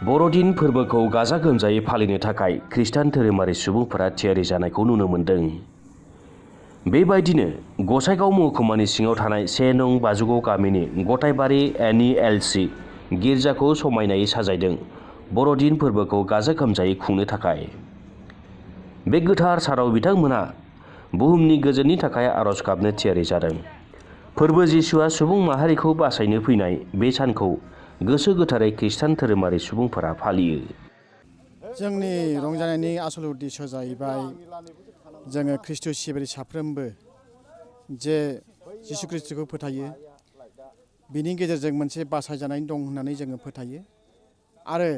बर'दिन फोरबोखौ गाजा गोमजायै फालिनो थाखाय खृष्टान धोरोमारि सुबुंफोरा थियारि जानायखौ नुनो मोन्दों। बेबायदिनो गसाइगाव महकुमानि सिङाव थानाय 1 नं बाजुगाव गामिनि गथायबारि NELC गिर्जाखौ समायनायै साजायदों बर'दिन फोरबोखौ गाजा गोमजायै खुंनो थाखाय। बे गोथार सानाव बिथांमोना बुहुमनि गोजोननि थाखाय आरज गाबनो थियारि जादों। फोरबो जिसुआ सुबुं माहारिखौ बासायनो फैनाय बे सानखौ गोसो गोथारै खृष्टान धोरोमारि सुबुंफोरा फालियो। जोंनि रंजानायनि आसल उद्देश्यआ जाहैबाय जोङो ख्रिस्ट' सिबियारि साफ्रोमबो जे जिसु ख्रिस्ट'खौ फोथायो, बिनि गेजेरजों मोनसे बासायजानाय दं होननानै जोङो फोथायो आरो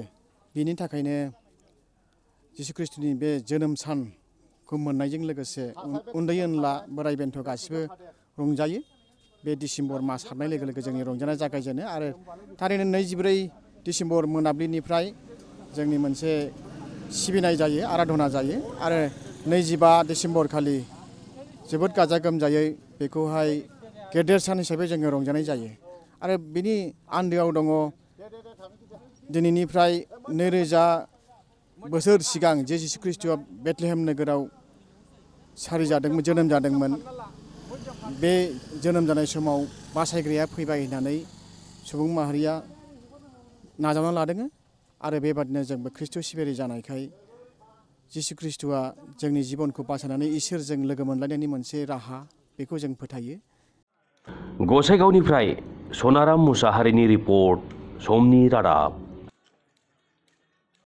बिनि थाखायनो जिसु ख्रिस्ट'नि बे जोनोम सानखौ मोननायजों लोगोसे उन्दै उनला बोराइ बेन्थ' गासिबो रंजायो। बे डिसेम्बर मास हाबनाय लोगो लोगो जोंनि रंजानाया जागायजेनो आरो थारैनो 24 डिसेम्बर मोनाबिलिनिफ्राय जोंनि मोनसे सिबिनाय जायो, आराधना जायो आरो 25 डिसेम्बर खालि जोबोद गाजा गोमजायै बेखौहाय गेदेर सान हिसाबै जोङो रंजानाय जायो आरो बिनि आन्दोआव दङ दिनैनिफ्राय 2000 बोसोर सिगां जे जिसु ख्रिस्ट'आ बेथलेहेम नोगोराव जोनोम जादोंमोन। बे जोनोम जानाय समाव बासायग्राया फैबाय होननानै सुबुं माहारिया नाजावना लादों आरो बेबादिनो जोंबो ख्रिस्ट' सिबियारि जानायखाय जिसु ख्रिस्ट'आ जोंनि जिबनखौ बासायनानै इसोरजों लोगो मोनलायनायनि मोनसे राहा, बेखौ जों फोथायो। गसाइगावनिफ्राय सनाराम मुसाहारिनि रिपर्ट, समनि रादाब।